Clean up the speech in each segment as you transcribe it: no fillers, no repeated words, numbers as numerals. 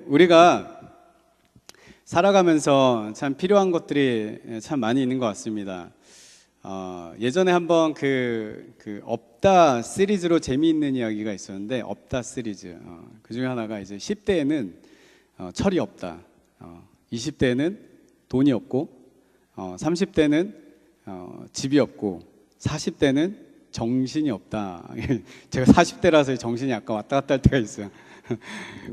우리가 살아가면서 참 필요한 것들이 참 많이 있는 것 같습니다. 예전에 한번 그 없다 시리즈로 재미있는 이야기가 있었는데, 없다 시리즈. 그 중에 하나가 이제 10대에는 철이 없다, 20대에는 돈이 없고, 30대는 집이 없고, 40대는 정신이 없다. 제가 40대라서 정신이 약간 왔다 갔다 할 때가 있어요.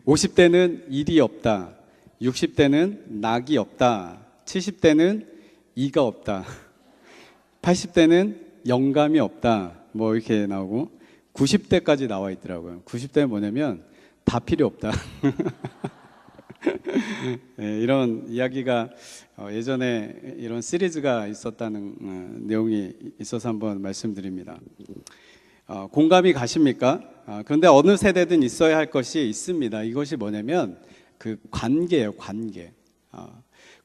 50대는 일이 없다, 60대는 낙이 없다, 70대는 이가 없다, 80대는 영감이 없다, 뭐 이렇게 나오고 90대까지 나와 있더라고요. 90대는 뭐냐면 다 필요 없다. 네, 이런 이야기가 예전에 이런 시리즈가 있었다는 내용이 있어서 한번 말씀드립니다. 공감이 가십니까? 그런데 어느 세대든 있어야 할 것이 있습니다. 이것이 뭐냐면 그 관계예요. 관계.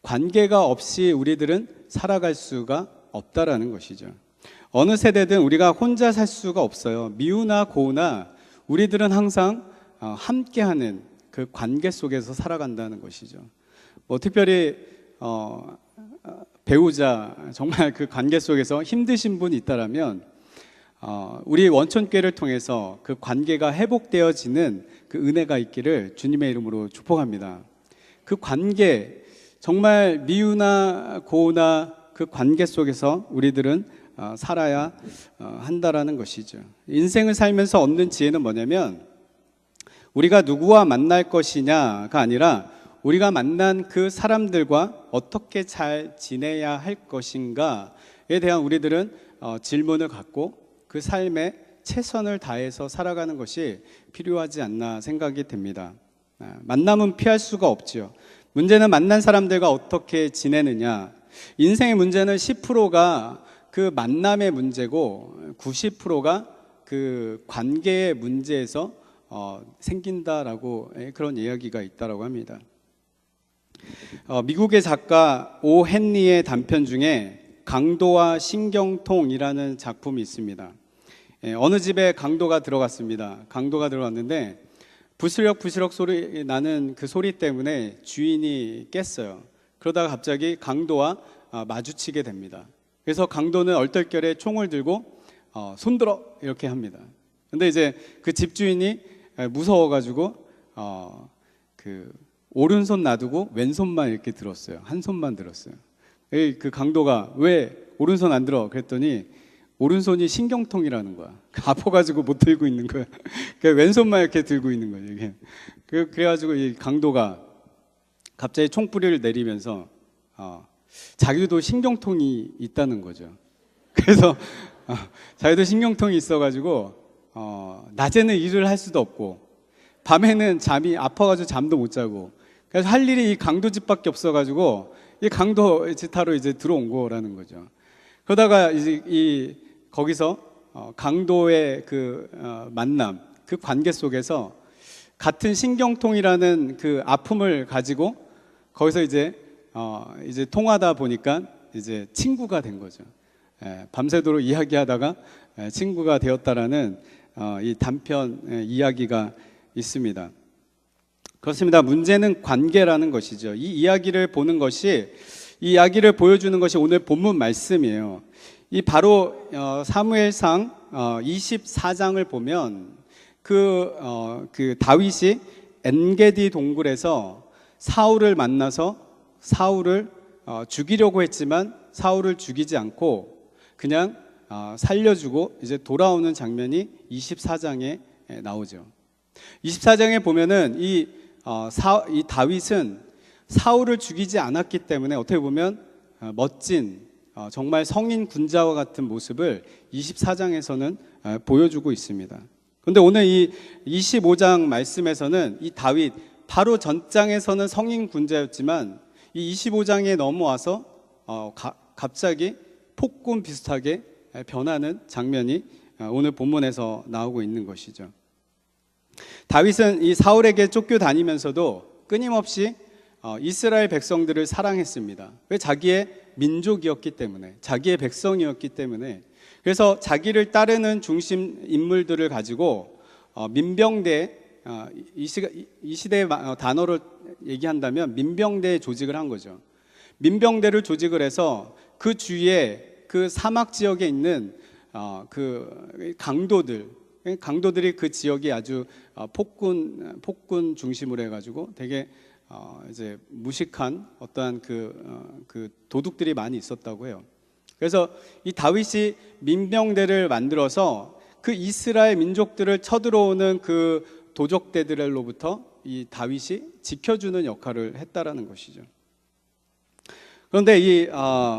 관계가 없이 우리들은 살아갈 수가 없다라는 것이죠. 어느 세대든 우리가 혼자 살 수가 없어요. 미우나 고우나 우리들은 항상 함께하는 그 관계 속에서 살아간다는 것이죠. 특별히 배우자, 정말 그 관계 속에서 힘드신 분이 있다라면 우리 원천교회를 통해서 그 관계가 회복되어지는 그 은혜가 있기를 주님의 이름으로 축복합니다. 그 관계, 정말 미우나 고우나 그 관계 속에서 우리들은 살아야 한다라는 것이죠. 인생을 살면서 얻는 지혜는 뭐냐면, 우리가 누구와 만날 것이냐가 아니라 우리가 만난 그 사람들과 어떻게 잘 지내야 할 것인가에 대한 우리들은 질문을 갖고 그 삶에 최선을 다해서 살아가는 것이 필요하지 않나 생각이 됩니다. 만남은 피할 수가 없죠. 문제는 만난 사람들과 어떻게 지내느냐. 인생의 문제는 10%가 그 만남의 문제고 90%가 그 관계의 문제에서 생긴다라고 그런 이야기가 있다라고 합니다. 미국의 작가 오 헨리의 단편 중에 강도와 신경통이라는 작품이 있습니다. 어느 집에 강도가 들어갔습니다. 강도가 들어갔는데 부스럭부스럭 소리 나는 그 소리 때문에 주인이 깼어요. 그러다가 갑자기 강도와 마주치게 됩니다. 그래서 강도는 얼떨결에 총을 들고 손들어 이렇게 합니다. 근데 이제 그 집주인이 무서워가지고 그 오른손 놔두고 왼손만 이렇게 들었어요. 한 손만 들었어요. 그 강도가 왜 오른손 안 들어? 그랬더니 오른손이 신경통이라는 거야. 아파가지고 못 들고 있는 거야. 왼손만 이렇게 들고 있는 거예요. 이게. 그래가지고 이 강도가 갑자기 총뿌리를 내리면서 자기도 신경통이 있다는 거죠. 그래서 자기도 신경통이 있어가지고 낮에는 일을 할 수도 없고 밤에는 잠이 아파가지고 잠도 못 자고, 그래서 할 일이 이 강도 집밖에 없어가지고 이 강도 집하러 이제 들어온 거라는 거죠. 그러다가 이제 거기서 강도의 그 만남, 그 관계 속에서 같은 신경통이라는 그 아픔을 가지고 거기서 이제 통하다 보니까 이제 친구가 된 거죠. 밤새도록 이야기하다가 친구가 되었다라는 이 단편 이야기가 있습니다. 그렇습니다. 문제는 관계라는 것이죠. 이 이야기를 보는 것이, 이 이야기를 보여주는 것이 오늘 본문 말씀이에요. 이 바로 사무엘상 24장을 보면 그 다윗이 엔게디 동굴에서 사울을 만나서 사울을 죽이려고 했지만 사울을 죽이지 않고 그냥 살려주고 이제 돌아오는 장면이 24장에 나오죠. 24장에 보면은 이 다윗은 사울을 죽이지 않았기 때문에 어떻게 보면 멋진 정말 성인 군자와 같은 모습을 24장에서는 보여주고 있습니다. 그런데 오늘 이 25장 말씀에서는 이 다윗, 바로 전장에서는 성인 군자였지만 이 25장에 넘어와서 갑자기 폭군 비슷하게 변하는 장면이 오늘 본문에서 나오고 있는 것이죠. 다윗은 이 사울에게 쫓겨다니면서도 끊임없이 이스라엘 백성들을 사랑했습니다. 왜? 자기의 민족이었기 때문에, 자기의 백성이었기 때문에. 그래서 자기를 따르는 중심 인물들을 가지고 민병대 이 시대의 단어로 얘기한다면 민병대 조직을 한 거죠. 민병대를 조직을 해서 그 주위에 그 사막 지역에 있는 그 강도들이 그 지역이 아주 폭군 중심으로 해가지고 되게 이제 무식한 어떠한 그 도둑들이 많이 있었다고 해요. 그래서 이 다윗이 민병대를 만들어서 그 이스라엘 민족들을 쳐들어오는 그 도적대들로부터 이 다윗이 지켜주는 역할을 했다라는 것이죠. 그런데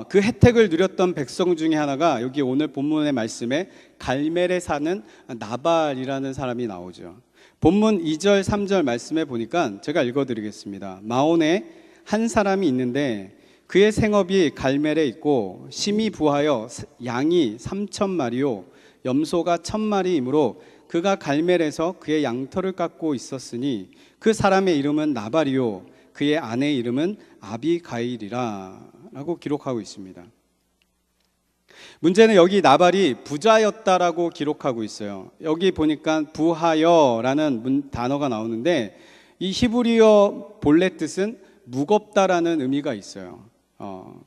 그 혜택을 누렸던 백성 중에 하나가 여기 오늘 본문의 말씀에 갈멜에 사는 나발이라는 사람이 나오죠. 본문 2절, 3절 말씀에 보니까 제가 읽어드리겠습니다. 마온에 한 사람이 있는데 그의 생업이 갈멜에 있고 심히 부하여 양이 3,000마리요 염소가 1,000마리이므로 그가 갈멜에서 그의 양털을 깎고 있었으니 그 사람의 이름은 나발이요 그의 아내의 이름은 아비가일이라 라고 기록하고 있습니다. 문제는 여기 나발이 부자였다라고 기록하고 있어요. 여기 보니까 부하여라는 단어가 나오는데 이 히브리어 본래 뜻은 무겁다라는 의미가 있어요.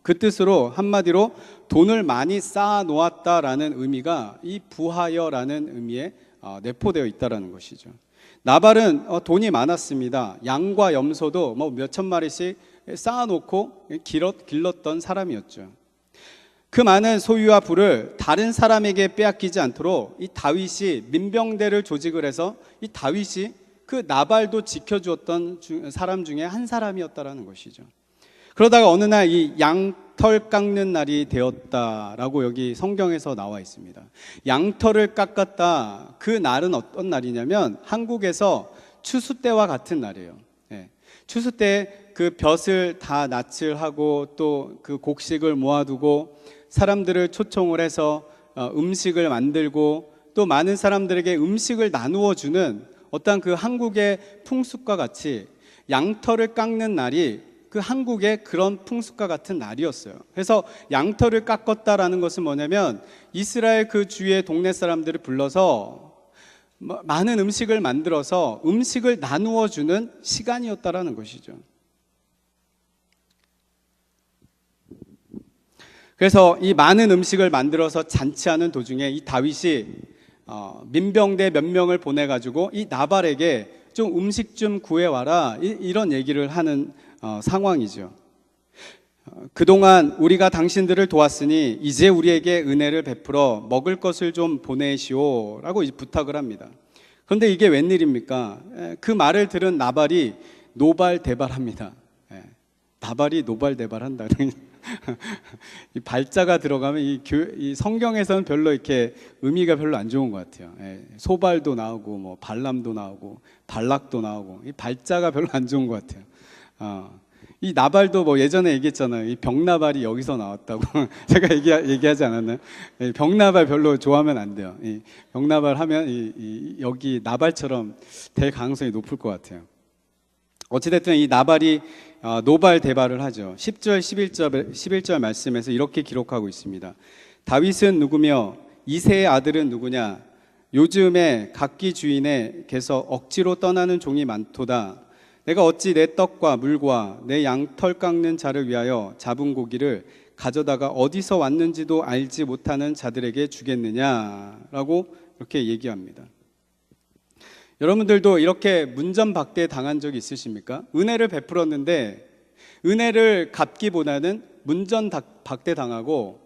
그 뜻으로 한마디로 돈을 많이 쌓아 놓았다라는 의미가 이 부하여라는 의미에 내포되어 있다라는 것이죠. 나발은 돈이 많았습니다. 양과 염소도 뭐 몇천 마리씩 쌓아놓고 길렀던 사람이었죠. 그 많은 소유와 부를 다른 사람에게 빼앗기지 않도록 이 다윗이 민병대를 조직을 해서 이 다윗이 그 나발도 지켜주었던 사람 중에 한 사람이었다라는 것이죠. 그러다가 어느 날 이 양털 깎는 날이 되었다라고 여기 성경에서 나와 있습니다. 양털을 깎았다. 그 날은 어떤 날이냐면 한국에서 추수 때와 같은 날이에요. 추수 때 그 벼슬 다 낯을 하고 또 그 곡식을 모아두고 사람들을 초청을 해서 음식을 만들고 또 많은 사람들에게 음식을 나누어 주는 어떤 그 한국의 풍습과 같이 양털을 깎는 날이 그 한국의 그런 풍습과 같은 날이었어요. 그래서 양털을 깎았다라는 것은 뭐냐면 이스라엘 그 주위의 동네 사람들을 불러서 많은 음식을 만들어서 음식을 나누어 주는 시간이었다라는 것이죠. 그래서 이 많은 음식을 만들어서 잔치하는 도중에 이 다윗이 민병대 몇 명을 보내가지고 이 나발에게 좀 음식 좀 구해와라 이런 얘기를 하는 상황이죠. 그동안 우리가 당신들을 도왔으니 이제 우리에게 은혜를 베풀어 먹을 것을 좀 보내시오 라고 부탁을 합니다. 그런데 이게 웬일입니까? 그 말을 들은 나발이 노발대발합니다. 나발이 노발대발한다. 이 발자가 들어가면 이 성경에서는 별로 이렇게 의미가 별로 안 좋은 것 같아요. 소발도 나오고 뭐 발람도 나오고 발락도 나오고 이 발자가 별로 안 좋은 것 같아요. 이 나발도 뭐 예전에 얘기했잖아요. 이 병나발이 여기서 나왔다고 제가 얘기하지 않았나요? 병나발 별로 좋아하면 안 돼요. 이 병나발 하면 여기 나발처럼 될 가능성이 높을 것 같아요. 어찌됐든 이 나발이 노발대발을 하죠. 10절 11절 말씀에서 이렇게 기록하고 있습니다. 다윗은 누구며 이새의 아들은 누구냐? 요즘에 각기 주인에게서 억지로 떠나는 종이 많도다. 내가 어찌 내 떡과 물과 내 양털 깎는 자를 위하여 잡은 고기를 가져다가 어디서 왔는지도 알지 못하는 자들에게 주겠느냐라고 이렇게 얘기합니다. 여러분들도 이렇게 문전박대 당한 적이 있으십니까? 은혜를 베풀었는데 은혜를 갚기보다는 문전박대 당하고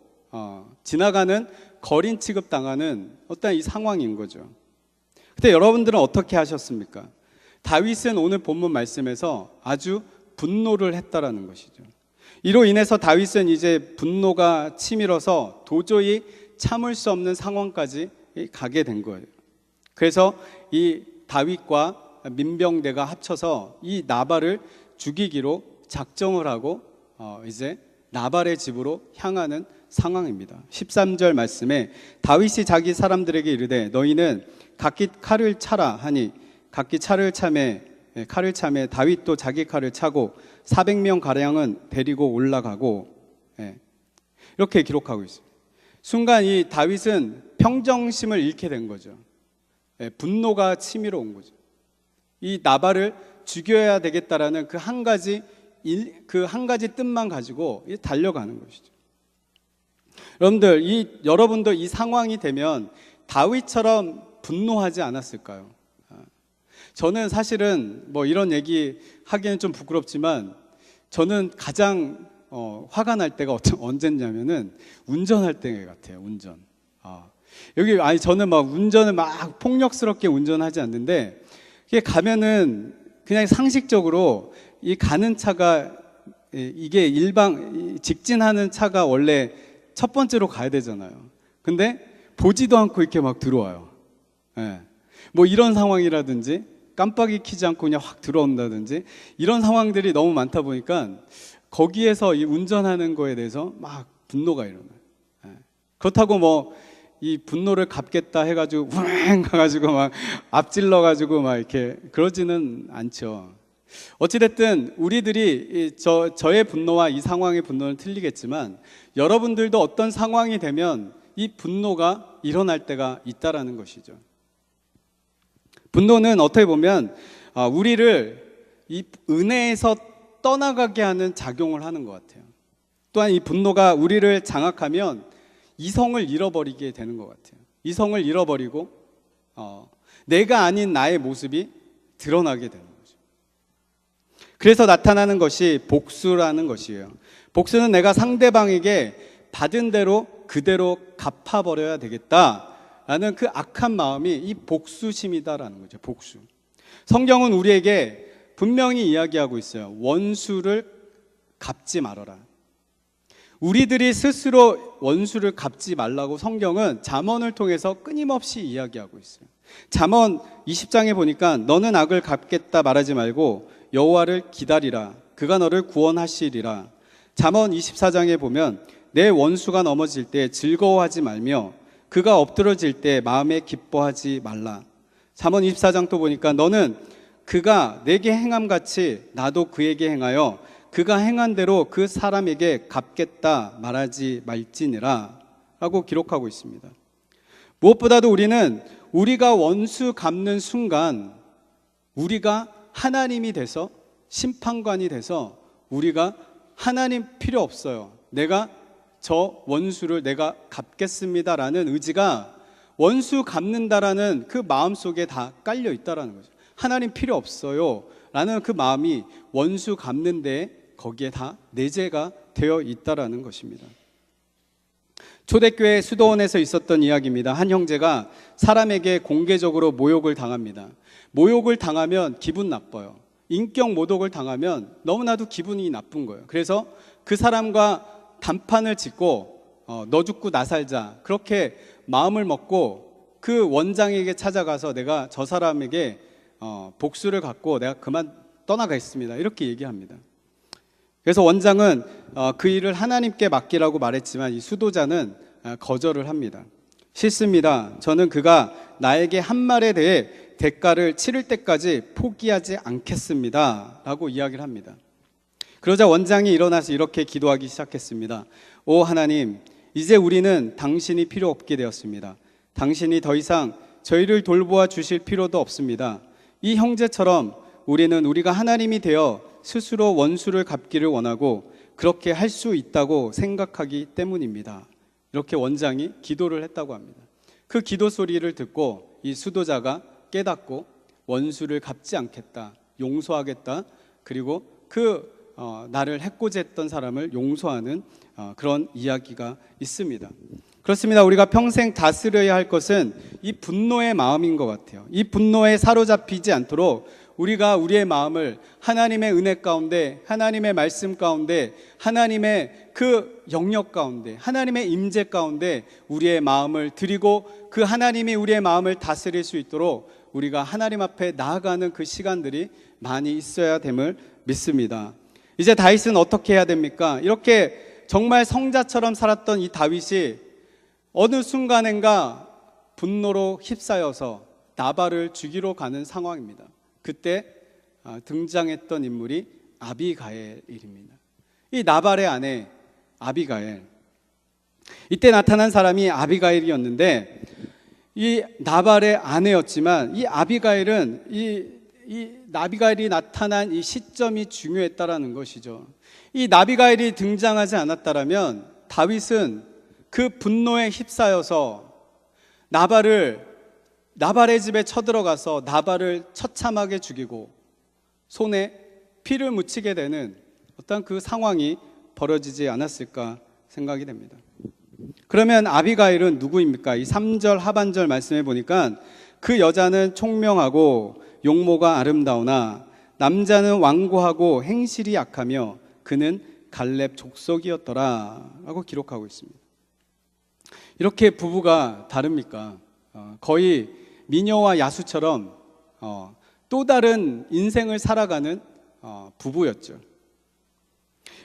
지나가는 거린 취급 당하는 어떤 이 상황인 거죠. 그때 여러분들은 어떻게 하셨습니까? 다윗은 오늘 본문 말씀에서 아주 분노를 했다라는 것이죠. 이로 인해서 다윗은 이제 분노가 치밀어서 도저히 참을 수 없는 상황까지 가게 된 거예요. 그래서 이 다윗과 민병대가 합쳐서 이 나발을 죽이기로 작정을 하고 이제 나발의 집으로 향하는 상황입니다. 13절 말씀에 다윗이 자기 사람들에게 이르되 너희는 각기 칼을 차라 하니 각기 칼을 차매 다윗도 자기 칼을 차고 400명 가량은 데리고 올라가고 이렇게 기록하고 있습니다. 순간 이 다윗은 평정심을 잃게 된 거죠. 분노가 치밀어 온 거죠. 이 나발을 죽여야 되겠다라는 그 한 가지 뜻만 가지고 달려가는 것이죠. 여러분도 이 상황이 되면 다윗처럼 분노하지 않았을까요? 저는 사실은 이런 얘기 하기는 좀 부끄럽지만 저는 가장 화가 날 때가 언제냐면은 운전할 때 같아요. 운전. 저는 운전을 폭력스럽게 운전하지 않는데, 이게 가면은 그냥 상식적으로 이 가는 차가, 이게 직진하는 차가 원래 첫 번째로 가야 되잖아요. 근데 보지도 않고 이렇게 들어와요. 이런 상황이라든지 깜빡이 켜지 않고 그냥 확 들어온다든지 이런 상황들이 너무 많다 보니까 거기에서 이 운전하는 거에 대해서 분노가 일어나요. 그렇다고 이 분노를 갚겠다 해가지고 우행 가가지고 앞질러가지고 이렇게 그러지는 않죠. 어찌됐든 우리들이 저의 분노와 이 상황의 분노는 틀리겠지만 여러분들도 어떤 상황이 되면 이 분노가 일어날 때가 있다라는 것이죠. 분노는 어떻게 보면 우리를 이 은혜에서 떠나가게 하는 작용을 하는 것 같아요. 또한 이 분노가 우리를 장악하면 이성을 잃어버리게 되는 것 같아요. 이성을 잃어버리고 내가 아닌 나의 모습이 드러나게 되는 거죠. 그래서 나타나는 것이 복수라는 것이에요. 복수는 내가 상대방에게 받은 대로 그대로 갚아버려야 되겠다라는 그 악한 마음이 이 복수심이다라는 거죠. 복수. 성경은 우리에게 분명히 이야기하고 있어요. 원수를 갚지 말아라. 우리들이 스스로 원수를 갚지 말라고 성경은 잠언을 통해서 끊임없이 이야기하고 있어요. 잠언 20장에 보니까 너는 악을 갚겠다 말하지 말고 여호와를 기다리라. 그가 너를 구원하시리라. 잠언 24장에 보면 내 원수가 넘어질 때 즐거워하지 말며 그가 엎드러질 때 마음에 기뻐하지 말라. 잠언 24장 또 보니까 너는 그가 내게 행함같이 나도 그에게 행하여 그가 행한 대로 그 사람에게 갚겠다 말하지 말지니라 라고 기록하고 있습니다. 무엇보다도 우리는 우리가 원수 갚는 순간 우리가 하나님이 돼서 심판관이 돼서 우리가 하나님 필요 없어요. 내가 저 원수를 내가 갚겠습니다라는 의지가 원수 갚는다라는 그 마음속에 다 깔려 있다라는 거죠. 하나님 필요 없어요 라는 그 마음이 원수 갚는 데 거기에 다 내재가 되어 있다라는 것입니다. 초대교회 수도원에서 있었던 이야기입니다. 한 형제가 사람에게 공개적으로 모욕을 당합니다. 모욕을 당하면 기분 나빠요. 인격 모독을 당하면 너무나도 기분이 나쁜 거예요. 그래서 그 사람과 단판을 짓고 너 죽고 나 살자 그렇게 마음을 먹고 그 원장에게 찾아가서 내가 저 사람에게 복수를 갖고 내가 그만 떠나가겠습니다 이렇게 얘기합니다. 그래서 원장은 그 일을 하나님께 맡기라고 말했지만 이 수도자는 거절을 합니다. 싫습니다. 저는 그가 나에게 한 말에 대해 대가를 치를 때까지 포기하지 않겠습니다 라고 이야기를 합니다. 그러자 원장이 일어나서 이렇게 기도하기 시작했습니다. 오 하나님, 이제 우리는 당신이 필요 없게 되었습니다. 당신이 더 이상 저희를 돌보아 주실 필요도 없습니다. 이 형제처럼 우리는 우리가 하나님이 되어 스스로 원수를 갚기를 원하고 그렇게 할 수 있다고 생각하기 때문입니다. 이렇게 원장이 기도를 했다고 합니다. 그 기도 소리를 듣고 이 수도자가 깨닫고 원수를 갚지 않겠다, 용서하겠다, 그리고 나를 해코지했던 사람을 용서하는 그런 이야기가 있습니다. 그렇습니다. 우리가 평생 다스려야 할 것은 이 분노의 마음인 것 같아요. 이 분노에 사로잡히지 않도록 우리가 우리의 마음을 하나님의 은혜 가운데, 하나님의 말씀 가운데, 하나님의 그 영역 가운데, 하나님의 임재 가운데 우리의 마음을 드리고 그 하나님이 우리의 마음을 다스릴 수 있도록 우리가 하나님 앞에 나아가는 그 시간들이 많이 있어야 됨을 믿습니다. 이제 다윗은 어떻게 해야 됩니까? 이렇게 정말 성자처럼 살았던 이 다윗이 어느 순간인가 분노로 휩싸여서 나발을 죽이러 가는 상황입니다. 그때 등장했던 인물이 아비가일입니다. 이 나발의 아내 아비가일. 이때 나타난 사람이 아비가일이었는데 이 나발의 아내였지만 이 아비가일은 이 이 아비가일이 나타난 이 시점이 중요했다라는 것이죠. 이 아비가일이 등장하지 않았다라면 다윗은 그 분노에 휩싸여서 나발의 집에 쳐들어가서 나발을 처참하게 죽이고 손에 피를 묻히게 되는 어떤 그 상황이 벌어지지 않았을까 생각이 됩니다. 그러면 아비가일은 누구입니까? 이 3절 하반절 말씀해 보니까 그 여자는 총명하고 용모가 아름다우나 남자는 완고하고 행실이 약하며 그는 갈렙 족속이었더라 라고 기록하고 있습니다. 이렇게 부부가 다릅니까? 거의 미녀와 야수처럼 또 다른 인생을 살아가는 부부였죠.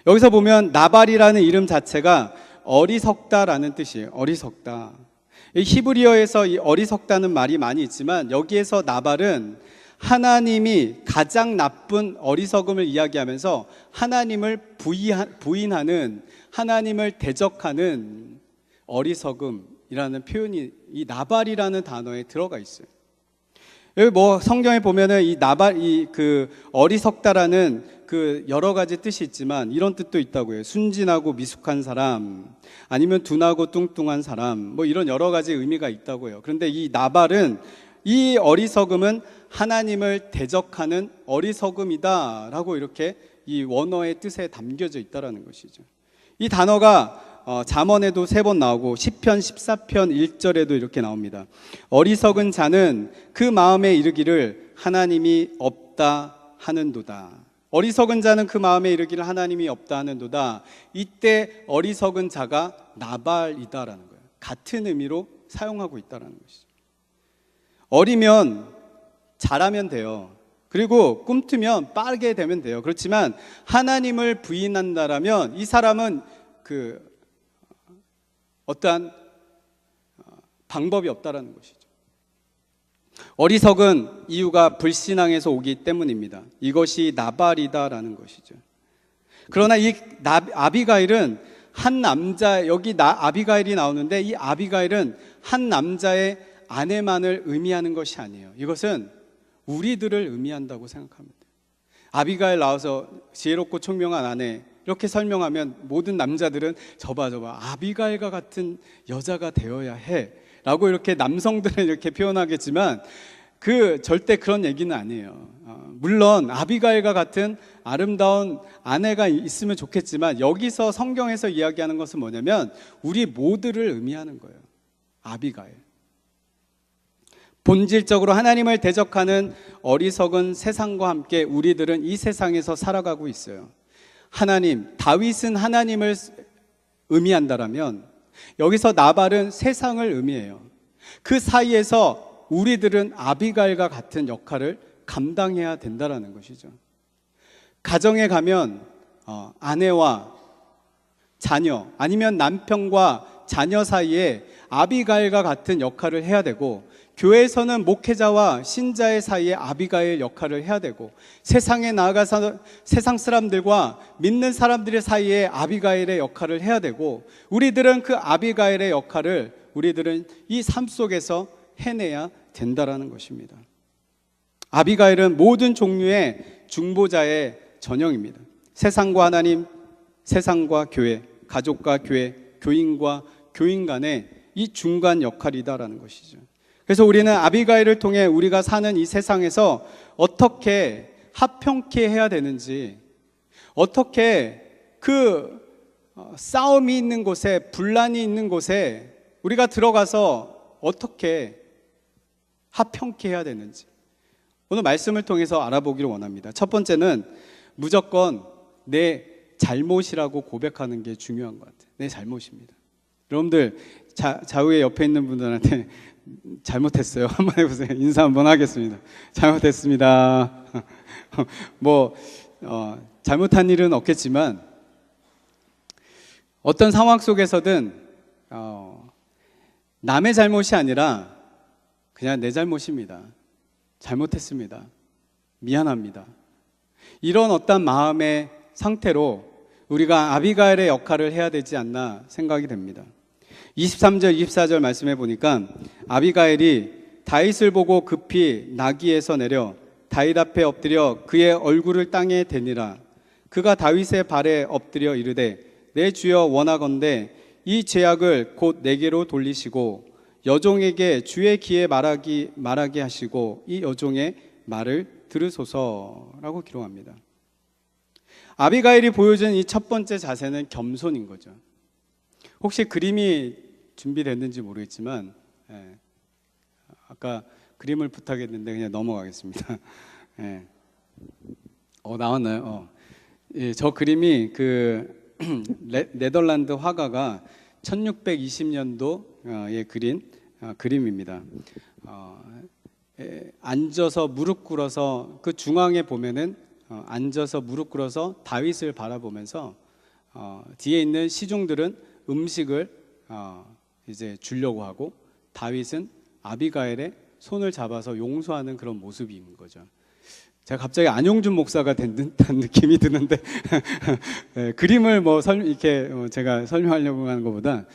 여기서 보면 나발이라는 이름 자체가 어리석다라는 뜻이에요. 어리석다. 히브리어에서 이 어리석다는 말이 많이 있지만 여기에서 나발은 하나님이 가장 나쁜 어리석음을 이야기하면서 하나님을 부인하는, 하나님을 대적하는 어리석음이라는 표현이 이 나발이라는 단어에 들어가 있어요. 여기 성경에 보면은 이 나발, 그 어리석다라는 그 여러 가지 뜻이 있지만 이런 뜻도 있다고 해요. 순진하고 미숙한 사람, 아니면 둔하고 뚱뚱한 사람, 이런 여러 가지 의미가 있다고 해요. 그런데 이 나발은, 이 어리석음은 하나님을 대적하는 어리석음이다라고 이렇게 이 원어의 뜻에 담겨져 있다라는 것이죠. 이 단어가 잠언에도 3번 나오고 시편 14편 1절에도 이렇게 나옵니다. 어리석은 자는 그 마음에 이르기를 하나님이 없다 하는도다. 어리석은 자는 그 마음에 이르기를 하나님이 없다 하는도다. 이때 어리석은 자가 나발이다라는 거예요. 같은 의미로 사용하고 있다라는 것이죠. 어리면 잘하면 돼요. 그리고 꿈트면 빠르게 되면 돼요. 그렇지만 하나님을 부인한다라면 이 사람은 어떠한 방법이 없다라는 것이죠. 어리석은 이유가 불신앙에서 오기 때문입니다. 이것이 나발이다라는 것이죠. 그러나 이 아비가일은 한 남자, 여기 아비가일이 나오는데 이 아비가일은 한 남자의 아내만을 의미하는 것이 아니에요. 이것은 우리들을 의미한다고 생각합니다. 아비가일 나와서 지혜롭고 총명한 아내 이렇게 설명하면 모든 남자들은 저봐 아비가일과 같은 여자가 되어야 해 라고 이렇게 남성들은 이렇게 표현하겠지만 절대 그런 얘기는 아니에요. 물론 아비가일과 같은 아름다운 아내가 있으면 좋겠지만 여기서 성경에서 이야기하는 것은 뭐냐면 우리 모두를 의미하는 거예요. 아비가일. 본질적으로 하나님을 대적하는 어리석은 세상과 함께 우리들은 이 세상에서 살아가고 있어요. 다윗은 하나님을 의미한다라면 여기서 나발은 세상을 의미해요. 그 사이에서 우리들은 아비가일과 같은 역할을 감당해야 된다라는 것이죠. 가정에 가면 아내와 자녀 아니면 남편과 자녀 사이에 아비가일과 같은 역할을 해야 되고, 교회에서는 목회자와 신자의 사이에 아비가일 역할을 해야 되고, 세상에 나아가서 세상 사람들과 믿는 사람들의 사이에 아비가일의 역할을 해야 되고, 우리들은 그 아비가일의 역할을 우리들은 이 삶 속에서 해내야 된다라는 것입니다. 아비가일은 모든 종류의 중보자의 전형입니다. 세상과 하나님, 세상과 교회, 가족과 교회, 교인과 교인 간의 이 중간 역할이다라는 것이죠. 그래서 우리는 아비가일을 통해 우리가 사는 이 세상에서 어떻게 화평케 해야 되는지, 어떻게 싸움이 있는 곳에, 분란이 있는 곳에 우리가 들어가서 어떻게 화평케 해야 되는지 오늘 말씀을 통해서 알아보기를 원합니다. 첫 번째는 무조건 내 잘못이라고 고백하는 게 중요한 것 같아요. 내 잘못입니다. 여러분들 좌우에 옆에 있는 분들한테 잘못했어요 한번 해보세요. 인사 한번 하겠습니다. 잘못했습니다. 잘못한 일은 없겠지만 어떤 상황 속에서든 남의 잘못이 아니라 그냥 내 잘못입니다. 잘못했습니다. 미안합니다. 이런 어떤 마음의 상태로 우리가 아비가일의 역할을 해야 되지 않나 생각이 됩니다. 23절, 24절 말씀해 보니까 아비가일이 다윗을 보고 급히 나귀에서 내려 다윗 앞에 엎드려 그의 얼굴을 땅에 대니라. 그가 다윗의 발에 엎드려 이르되 내 주여 원하건대 이 죄악을 곧 내게로 돌리시고 여종에게 주의 귀에 말하게 하시고 이 여종의 말을 들으소서라고 기록합니다. 아비가일이 보여준 이 첫 번째 자세는 겸손인 거죠. 혹시 그림이 준비됐는지 모르겠지만 아까 그림을 부탁했는데 그냥 넘어가겠습니다. 나왔나요? 저 그림이 그 네덜란드 화가가 1620년도에 그린 그림입니다. 앉아서 무릎 꿇어서 그 중앙에 보면은 앉아서 무릎 꿇어서 다윗을 바라보면서 뒤에 있는 시종들은 음식을 이제 주려고 하고 다윗은 아비가일의 손을 잡아서 용서하는 그런 모습인 거죠. 제가 갑자기 안용준 목사가 된 듯한 느낌이 드는데 그림을 이렇게 제가 설명하려고 하는 것보다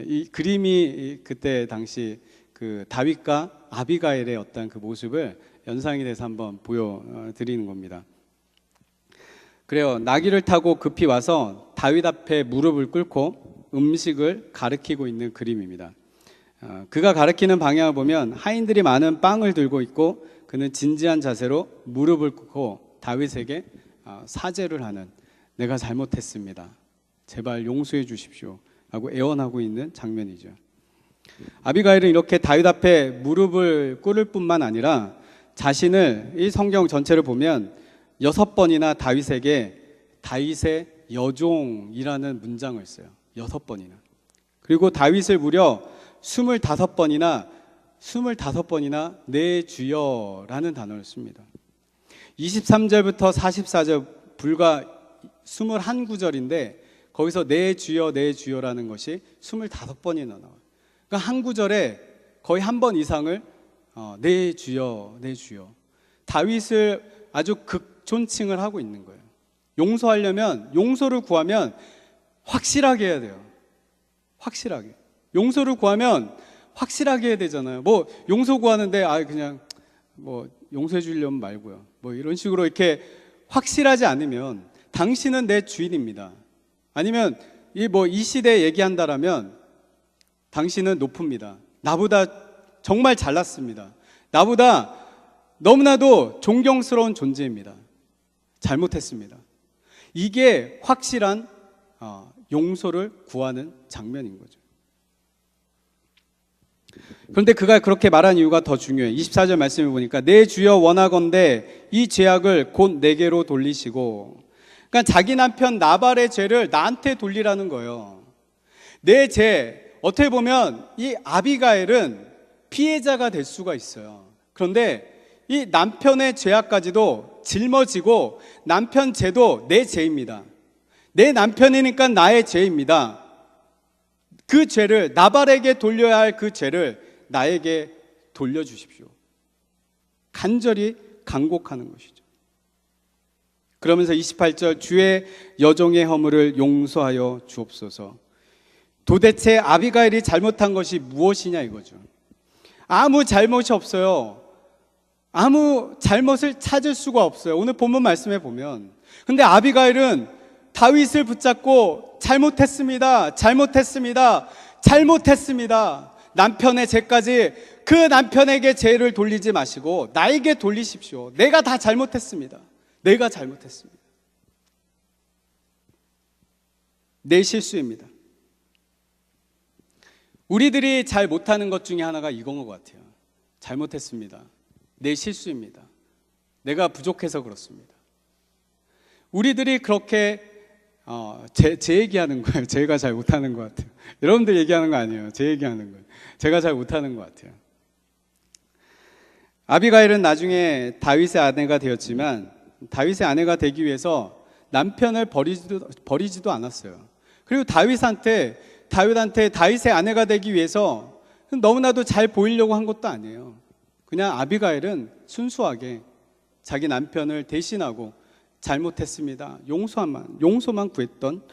이 그림이 그때 당시 그 다윗과 아비가일의 어떤 그 모습을 연상이 돼서 한번 보여드리는 겁니다. 그래요. 나귀를 타고 급히 와서 다윗 앞에 무릎을 꿇고 음식을 가리키고 있는 그림입니다. 그가 가리키는 방향을 보면 하인들이 많은 빵을 들고 있고 그는 진지한 자세로 무릎을 꿇고 다윗에게 사죄를 하는, 내가 잘못했습니다, 제발 용서해 주십시오 라고 애원하고 있는 장면이죠. 아비가일은 이렇게 다윗 앞에 무릎을 꿇을 뿐만 아니라 자신을, 이 성경 전체를 보면 6번이나 다윗에게 다윗의 여종이라는 문장을 써요. 6번이나. 그리고 다윗을 무려 25번이나 내 주여라는 단어를 씁니다. 23절부터 44절 불과 21구절인데 거기서 내 주여라는 것이 25번이나 나와요. 그러니까 한 구절에 거의 한 번 이상을 내 주여. 다윗을 아주 극존칭을 하고 있는 거예요. 용서를 구하면 확실하게 해야 돼요. 확실하게. 용서를 구하면 확실하게 해야 되잖아요. 용서 구하는데 그냥 용서해 주려면 말고요. 이런 식으로 이렇게 확실하지 않으면 당신은 내 주인입니다. 아니면 이 시대에 얘기한다라면 당신은 높습니다. 나보다 정말 잘났습니다. 나보다 너무나도 존경스러운 존재입니다. 잘못했습니다. 이게 확실한 용서를 구하는 장면인 거죠. 그런데 그가 그렇게 말한 이유가 더 중요해요. 24절 말씀을 보니까 내 주여 원하건대 이 죄악을 곧 내게로 돌리시고, 그러니까 자기 남편 나발의 죄를 나한테 돌리라는 거예요. 내 죄, 어떻게 보면 이 아비가일은 피해자가 될 수가 있어요. 그런데 이 남편의 죄악까지도 짊어지고 남편 죄도 내 죄입니다. 내 남편이니까 나의 죄입니다. 그 죄를, 나발에게 돌려야 할 그 죄를 나에게 돌려주십시오. 간절히 간곡하는 것이죠. 그러면서 28절 주의 여종의 허물을 용서하여 주옵소서. 도대체 아비가일이 잘못한 것이 무엇이냐 이거죠. 아무 잘못이 없어요. 아무 잘못을 찾을 수가 없어요. 오늘 본문 말씀에 보면. 근데 아비가일은 다윗을 붙잡고 잘못했습니다. 남편의 죄까지 그 남편에게 죄를 돌리지 마시고 나에게 돌리십시오. 내가 다 잘못했습니다. 내 실수입니다. 우리들이 잘 못하는 것 중에 하나가 이건 것 같아요. 잘못했습니다. 내 실수입니다. 내가 부족해서 그렇습니다. 우리들이 그렇게 제 얘기하는 거예요. 제가 잘 못하는 것 같아요. 여러분들 얘기하는 거 아니에요. 제 얘기하는 거예요. 제가 잘 못하는 것 같아요. 아비가일은 나중에 다윗의 아내가 되었지만 다윗의 아내가 되기 위해서 남편을 버리지도 않았어요. 그리고 다윗한테 다윗의 아내가 되기 위해서 너무나도 잘 보이려고 한 것도 아니에요. 그냥 아비가일은 순수하게 자기 남편을 대신하고 잘못했습니다, 용서만 구했던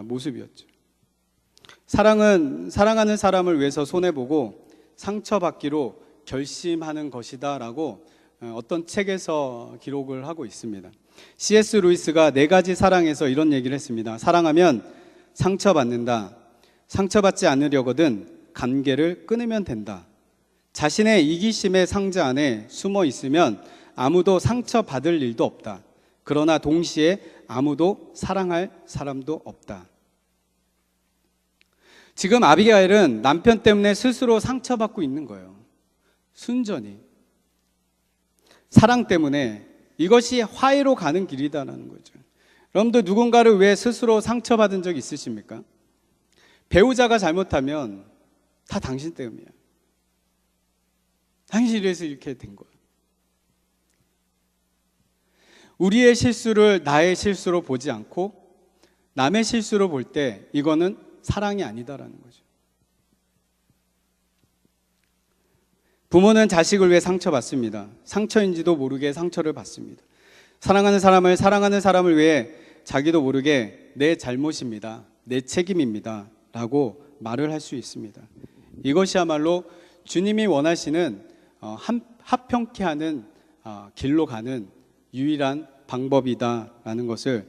모습이었죠. 사랑하는 사람을 위해서 손해보고 상처받기로 결심하는 것이다 라고 어떤 책에서 기록을 하고 있습니다. C.S. 루이스가 4가지 사랑에서 이런 얘기를 했습니다. 사랑하면 상처받는다. 상처받지 않으려거든 관계를 끊으면 된다. 자신의 이기심의 상자 안에 숨어 있으면 아무도 상처받을 일도 없다. 그러나 동시에 아무도 사랑할 사람도 없다. 지금 아비가일은 남편 때문에 스스로 상처받고 있는 거예요. 순전히. 사랑 때문에 이것이 화해로 가는 길이다라는 거죠. 여러분들 누군가를 왜 스스로 상처받은 적 있으십니까? 배우자가 잘못하면 다 당신 때문이야. 당신이 이래서 이렇게 된 거야. 우리의 실수를 나의 실수로 보지 않고 남의 실수로 볼 때 이거는 사랑이 아니다라는 거죠. 부모는 자식을 위해 상처받습니다. 상처인지도 모르게 상처를 받습니다. 사랑하는 사람을 위해 자기도 모르게 내 잘못입니다. 내 책임입니다. 라고 말을 할 수 있습니다. 이것이야말로 주님이 원하시는 합평케 하는 길로 가는 유일한 방법이다라는 것을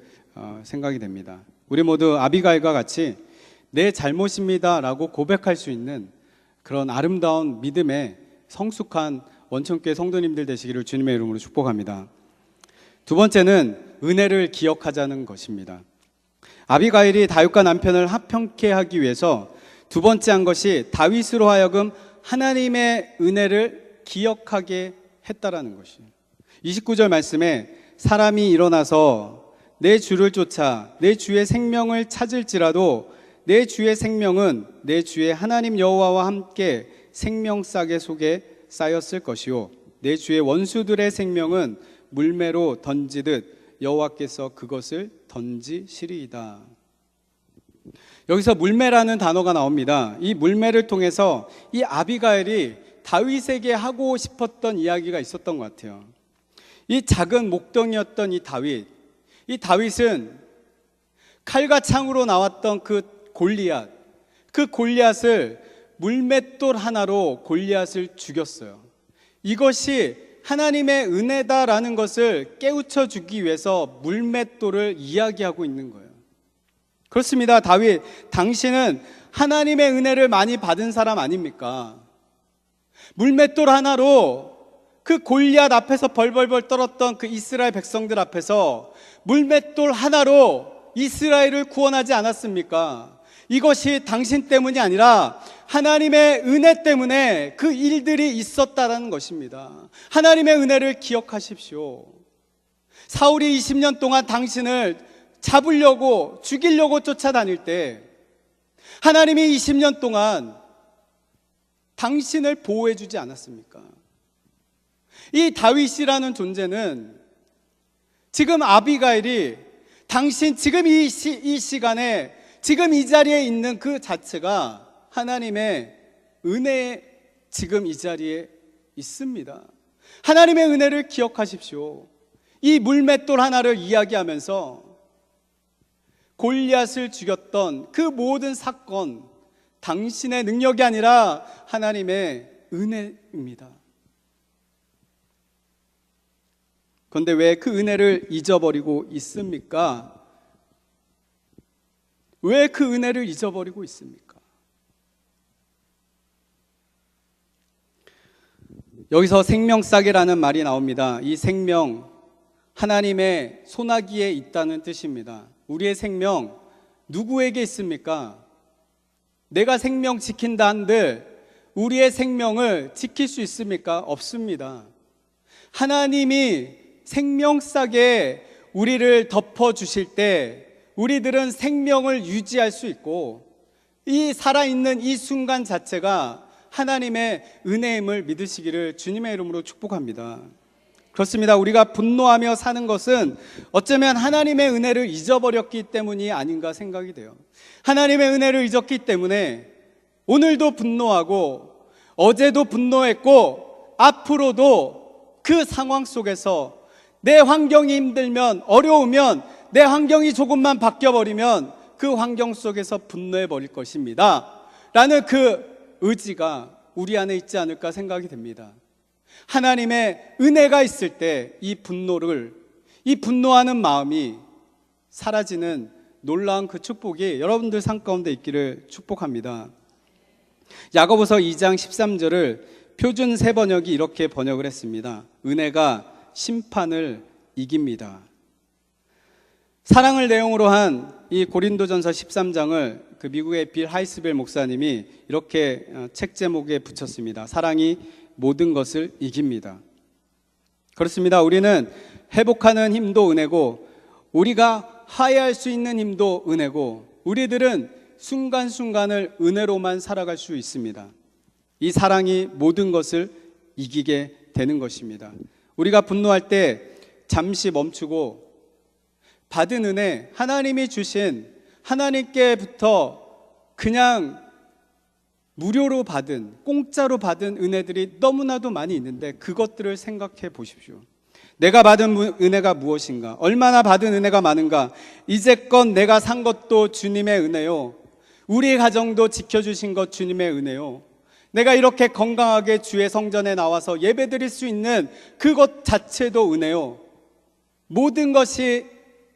생각이 됩니다. 우리 모두 아비가일과 같이 내 잘못입니다라고 고백할 수 있는 그런 아름다운 믿음의 성숙한 원천교회 성도님들 되시기를 주님의 이름으로 축복합니다. 두 번째는 은혜를 기억하자는 것입니다. 아비가일이 다윗과 남편을 합평케 하기 위해서 두 번째 한 것이 다윗으로 하여금 하나님의 은혜를 기억하게 했다라는 것이에요. 29절 말씀에 사람이 일어나서 내 주를 쫓아 내 주의 생명을 찾을지라도 내 주의 생명은 내 주의 하나님 여호와와 함께 생명싸개 속에 쌓였을 것이요 내 주의 원수들의 생명은 물매로 던지듯 여호와께서 그것을 던지시리이다. 여기서 물매라는 단어가 나옵니다. 이 물매를 통해서 이 아비가일이 다윗에게 하고 싶었던 이야기가 있었던 것 같아요. 이 작은 목동이었던 이 다윗은 칼과 창으로 나왔던 그 골리앗을 물맷돌 하나로 골리앗을 죽였어요. 이것이 하나님의 은혜다라는 것을 깨우쳐 주기 위해서 물맷돌을 이야기하고 있는 거예요. 그렇습니다. 다윗, 당신은 하나님의 은혜를 많이 받은 사람 아닙니까? 물맷돌 하나로 그 골리앗 앞에서 벌벌벌 떨었던 그 이스라엘 백성들 앞에서 물맷돌 하나로 이스라엘을 구원하지 않았습니까? 이것이 당신 때문이 아니라 하나님의 은혜 때문에 그 일들이 있었다는 것입니다. 하나님의 은혜를 기억하십시오. 사울이 20년 동안 당신을 잡으려고 죽이려고 쫓아다닐 때 하나님이 20년 동안 당신을 보호해 주지 않았습니까? 이 다윗이라는 존재는 지금 아비가일이 당신 지금 이 시간에 지금 이 자리에 있는 그 자체가 하나님의 은혜에 지금 이 자리에 있습니다. 하나님의 은혜를 기억하십시오. 이 물맷돌 하나를 이야기하면서 골리앗을 죽였던 그 모든 사건, 당신의 능력이 아니라 하나님의 은혜입니다. 그런데 왜 그 은혜를 잊어버리고 있습니까? 왜 그 은혜를 잊어버리고 있습니까? 여기서 생명싸개라는 말이 나옵니다. 이 생명, 하나님의 소나기에 있다는 뜻입니다. 우리의 생명 누구에게 있습니까? 내가 생명 지킨다 한들 우리의 생명을 지킬 수 있습니까? 없습니다. 하나님이 생명싸게 우리를 덮어주실 때 우리들은 생명을 유지할 수 있고 이 살아있는 이 순간 자체가 하나님의 은혜임을 믿으시기를 주님의 이름으로 축복합니다. 그렇습니다. 우리가 분노하며 사는 것은 어쩌면 하나님의 은혜를 잊어버렸기 때문이 아닌가 생각이 돼요. 하나님의 은혜를 잊었기 때문에 오늘도 분노하고 어제도 분노했고 앞으로도 그 상황 속에서 내 환경이 힘들면 어려우면 내 환경이 조금만 바뀌어버리면 그 환경 속에서 분노해버릴 것입니다 라는 그 의지가 우리 안에 있지 않을까 생각이 됩니다. 하나님의 은혜가 있을 때 이 분노하는 마음이 사라지는 놀라운 그 축복이 여러분들 삶 가운데 있기를 축복합니다. 야고보서 2장 13절을 표준 세번역이 이렇게 번역을 했습니다. 은혜가 심판을 이깁니다. 사랑을 내용으로 한 이 고린도전서 13장을 그 미국의 빌 하이스벨 목사님이 이렇게 책 제목에 붙였습니다. 사랑이 모든 것을 이깁니다. 그렇습니다. 우리는 회복하는 힘도 은혜고, 우리가 화해할 수 있는 힘도 은혜고, 우리들은 순간순간을 은혜로만 살아갈 수 있습니다. 이 사랑이 모든 것을 이기게 되는 것입니다. 우리가 분노할 때 잠시 멈추고 받은 은혜, 하나님이 주신, 하나님께부터 그냥 무료로 받은, 공짜로 받은 은혜들이 너무나도 많이 있는데 그것들을 생각해 보십시오. 내가 받은 은혜가 무엇인가? 얼마나 받은 은혜가 많은가? 이제껏 내가 산 것도 주님의 은혜요, 우리 가정도 지켜주신 것 주님의 은혜요, 내가 이렇게 건강하게 주의 성전에 나와서 예배드릴 수 있는 그것 자체도 은혜요. 모든 것이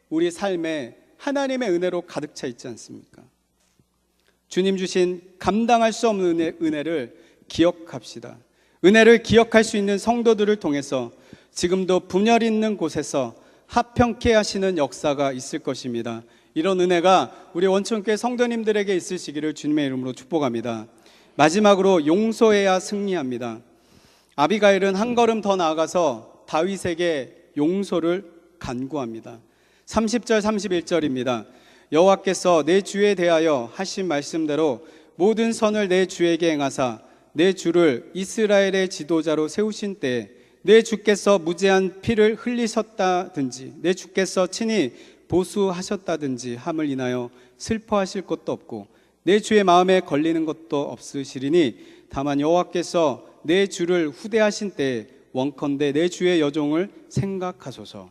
우리 삶에 하나님의 은혜로 가득 차 있지 않습니까? 주님 주신 감당할 수 없는 은혜를 기억합시다. 은혜를 기억할 수 있는 성도들을 통해서 지금도 분열 있는 곳에서 화평케 하시는 역사가 있을 것입니다. 이런 은혜가 우리 원천교회 성도님들에게 있으시기를 주님의 이름으로 축복합니다. 마지막으로 용서해야 승리합니다. 아비가일은 한 걸음 더 나아가서 다윗에게 용서를 간구합니다. 30절 31절입니다. 여호와께서 내 주에 대하여 하신 말씀대로 모든 선을 내 주에게 행하사 내 주를 이스라엘의 지도자로 세우신 때에 내 주께서 무죄한 피를 흘리셨다든지 내 주께서 친히 보수하셨다든지 함을 인하여 슬퍼하실 것도 없고 내 주의 마음에 걸리는 것도 없으시리니 다만 여호와께서 내 주를 후대하신 때에 원컨대 내 주의 여종을 생각하소서.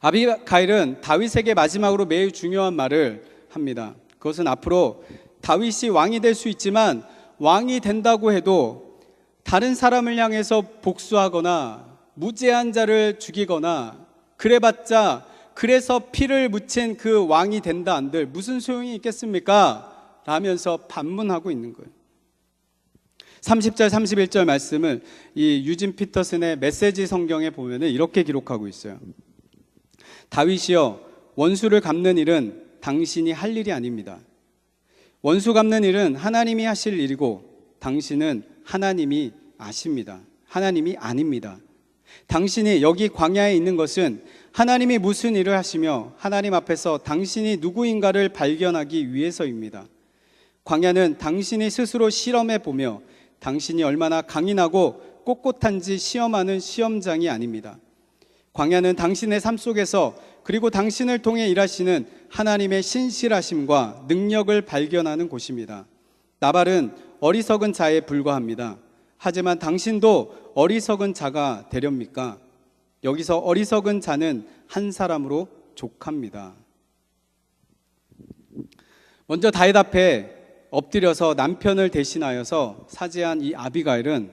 아비가일은 다윗에게 마지막으로 매우 중요한 말을 합니다. 그것은 앞으로 다윗이 왕이 될 수 있지만 왕이 된다고 해도 다른 사람을 향해서 복수하거나 무죄한 자를 죽이거나 그래봤자 그래서 피를 묻힌 그 왕이 된다 한들 무슨 소용이 있겠습니까? 라면서 반문하고 있는 거예요. 30절 31절 말씀을 이 유진 피터슨의 메시지 성경에 보면 이렇게 기록하고 있어요. 다윗이여, 원수를 갚는 일은 당신이 할 일이 아닙니다. 원수 갚는 일은 하나님이 하실 일이고 당신은 하나님이 아십니다. 하나님이 아닙니다. 당신이 여기 광야에 있는 것은 하나님이 무슨 일을 하시며 하나님 앞에서 당신이 누구인가를 발견하기 위해서입니다. 광야는 당신이 스스로 실험해 보며 당신이 얼마나 강인하고 꼿꼿한지 시험하는 시험장이 아닙니다. 광야는 당신의 삶 속에서 그리고 당신을 통해 일하시는 하나님의 신실하심과 능력을 발견하는 곳입니다. 나발은 어리석은 자에 불과합니다. 하지만 당신도 어리석은 자가 되렵니까? 여기서 어리석은 자는 한 사람으로 족합니다. 먼저 다윗 앞에 엎드려서 남편을 대신하여서 사죄한 이 아비가일은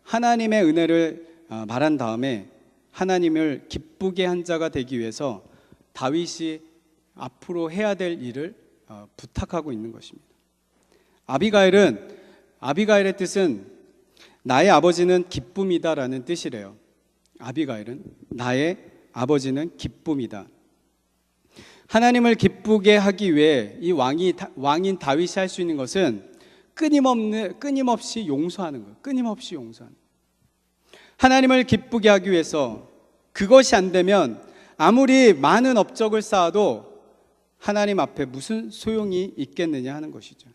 하나님의 은혜를 말한 다음에 하나님을 기쁘게 한 자가 되기 위해서 다윗이 앞으로 해야 될 일을 부탁하고 있는 것입니다. 아비가일의 뜻은 나의 아버지는 기쁨이다라는 뜻이래요. 아비가일은 나의 아버지는 기쁨이다. 하나님을 기쁘게 하기 위해 이 왕인 다윗이 할 수 있는 것은 끊임없이 용서하는 거예요. 끊임없이 용서하는 거예요. 하나님을 기쁘게 하기 위해서 그것이 안 되면 아무리 많은 업적을 쌓아도 하나님 앞에 무슨 소용이 있겠느냐 하는 것이죠.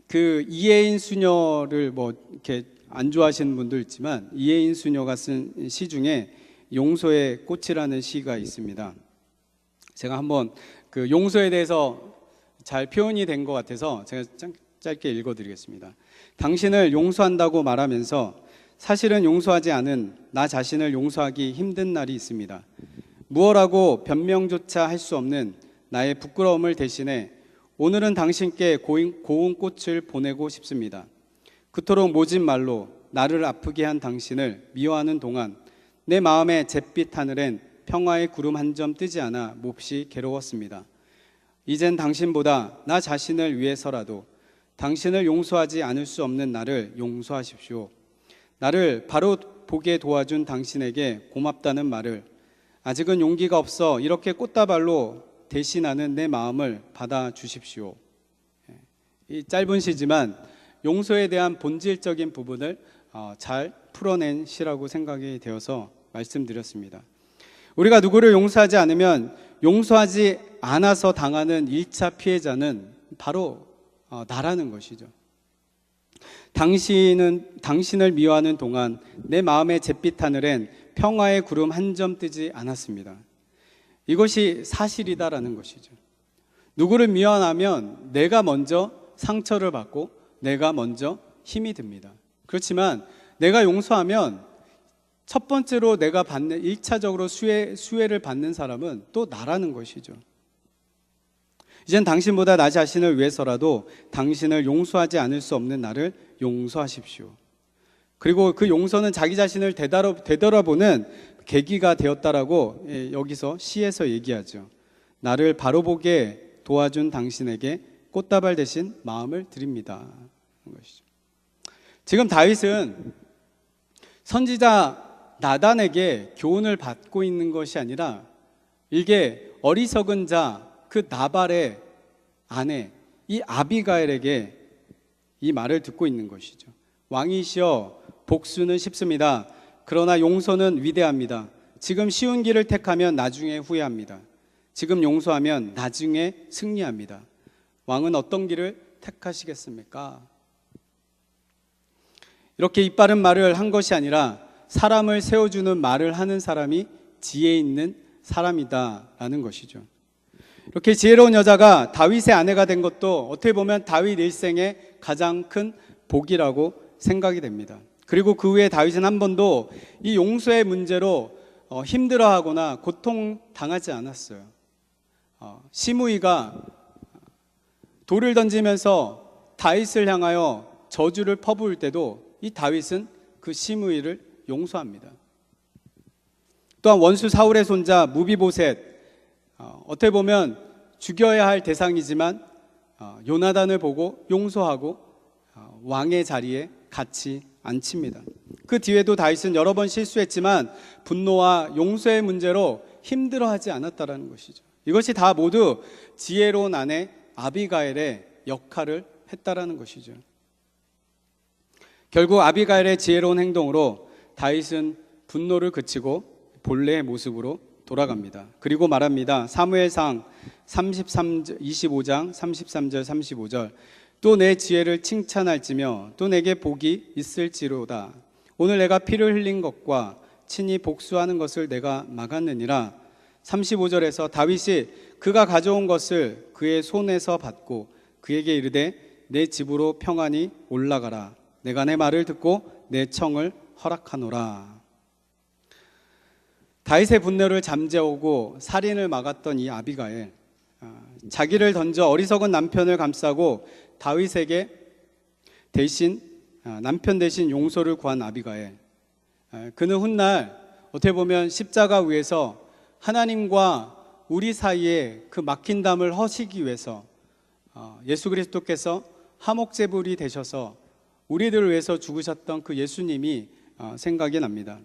그 이혜인 수녀를 이렇게 안 좋아하시는 분도 있지만 이혜인 수녀가 쓴 시 중에 용서의 꽃이라는 시가 있습니다. 제가 한번 그 용서에 대해서 잘 표현이 된 것 같아서 제가 짧게 읽어드리겠습니다. 당신을 용서한다고 말하면서 사실은 용서하지 않은 나 자신을 용서하기 힘든 날이 있습니다. 무엇라고 변명조차 할 수 없는 나의 부끄러움을 대신해 오늘은 당신께 고운 꽃을 보내고 싶습니다. 그토록 모진 말로 나를 아프게 한 당신을 미워하는 동안 내 마음의 잿빛 하늘엔 평화의 구름 한 점 뜨지 않아 몹시 괴로웠습니다. 이젠 당신보다 나 자신을 위해서라도 당신을 용서하지 않을 수 없는 나를 용서하십시오. 나를 바로 보게 도와준 당신에게 고맙다는 말을 아직은 용기가 없어 이렇게 꽃다발로 대신하는 내 마음을 받아주십시오. 이 짧은 시지만 용서에 대한 본질적인 부분을 잘 풀어낸 시라고 생각이 되어서 말씀드렸습니다. 우리가 누구를 용서하지 않으면 용서하지 않아서 당하는 1차 피해자는 바로 나라는 것이죠. 당신을 미워하는 동안 내 마음의 잿빛 하늘엔 평화의 구름 한 점 뜨지 않았습니다. 이것이 사실이다라는 것이죠. 누구를 미워하면 내가 먼저 상처를 받고 내가 먼저 힘이 듭니다. 그렇지만 내가 용서하면 첫 번째로 내가 받는 1차적으로 수혜를 받는 사람은 또 나라는 것이죠. 이젠 당신보다 나 자신을 위해서라도 당신을 용서하지 않을 수 없는 나를 용서하십시오. 그리고 그 용서는 자기 자신을 되돌아보는 계기가 되었다라고 여기서 시에서 얘기하죠. 나를 바로 보게 도와준 당신에게 꽃다발 대신 마음을 드립니다. 지금 다윗은 선지자 나단에게 교훈을 받고 있는 것이 아니라 이게 어리석은 자 그 나발의 아내 이 아비가일에게 이 말을 듣고 있는 것이죠. 왕이시여 복수는 쉽습니다. 그러나 용서는 위대합니다. 지금 쉬운 길을 택하면 나중에 후회합니다. 지금 용서하면 나중에 승리합니다. 왕은 어떤 길을 택하시겠습니까? 이렇게 이빠른 말을 한 것이 아니라 사람을 세워주는 말을 하는 사람이 지혜 있는 사람이다라는 것이죠. 이렇게 지혜로운 여자가 다윗의 아내가 된 것도 어떻게 보면 다윗 일생의 가장 큰 복이라고 생각이 됩니다. 그리고 그 후에 다윗은 한 번도 이 용서의 문제로 힘들어하거나 고통당하지 않았어요. 시므이가 돌을 던지면서 다윗을 향하여 저주를 퍼부을 때도 이 다윗은 그 시므이를 용서합니다. 또한 원수 사울의 손자 무비보셋, 어떻게 보면 죽여야 할 대상이지만 요나단을 보고 용서하고 왕의 자리에 같이 앉힙니다. 그 뒤에도 다윗은 여러 번 실수했지만 분노와 용서의 문제로 힘들어하지 않았다라는 것이죠. 이것이 다 모두 지혜로운 아내 아비가일의 역할을 했다라는 것이죠. 결국 아비가일의 지혜로운 행동으로 다윗은 분노를 그치고 본래의 모습으로 돌아갑니다. 그리고 말합니다. 사무엘상 25장 33절 35절 또 내 지혜를 칭찬할지며 또 내게 복이 있을지로다. 오늘 내가 피를 흘린 것과 친히 복수하는 것을 내가 막았느니라. 35절에서 다윗이 그가 가져온 것을 그의 손에서 받고 그에게 이르되 내 집으로 평안히 올라가라. 내가 내 말을 듣고 내 청을 허락하노라. 다윗의 분노를 잠재우고 살인을 막았던 이 아비가일, 자기를 던져 어리석은 남편을 감싸고 다윗에게 남편 대신 용서를 구한 아비가일. 그는 훗날 어떻게 보면 십자가 위에서 하나님과 우리 사이에 그 막힌 담을 허시기 위해서 예수 그리스도께서 화목제물이 되셔서 우리들을 위해서 죽으셨던 그 예수님이 생각이 납니다.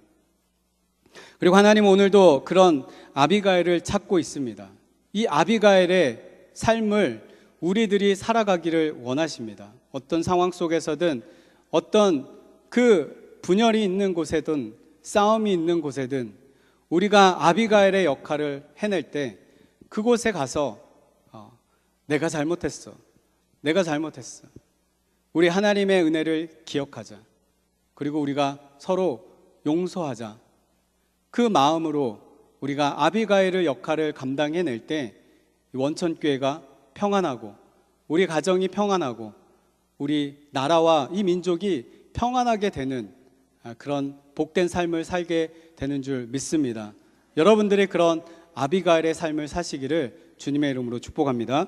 그리고 하나님은 오늘도 그런 아비가일을 찾고 있습니다. 이 아비가일의 삶을 우리들이 살아가기를 원하십니다. 어떤 상황 속에서든 어떤 그 분열이 있는 곳에든 싸움이 있는 곳에든 우리가 아비가일의 역할을 해낼 때 그곳에 가서 내가 잘못했어. 우리 하나님의 은혜를 기억하자. 그리고 우리가 서로 용서하자. 그 마음으로 우리가 아비가일의 역할을 감당해낼 때 원천교회가 평안하고 우리 가정이 평안하고 우리 나라와 이 민족이 평안하게 되는 그런 복된 삶을 살게 되는 줄 믿습니다. 여러분들이 그런 아비가일의 삶을 사시기를 주님의 이름으로 축복합니다.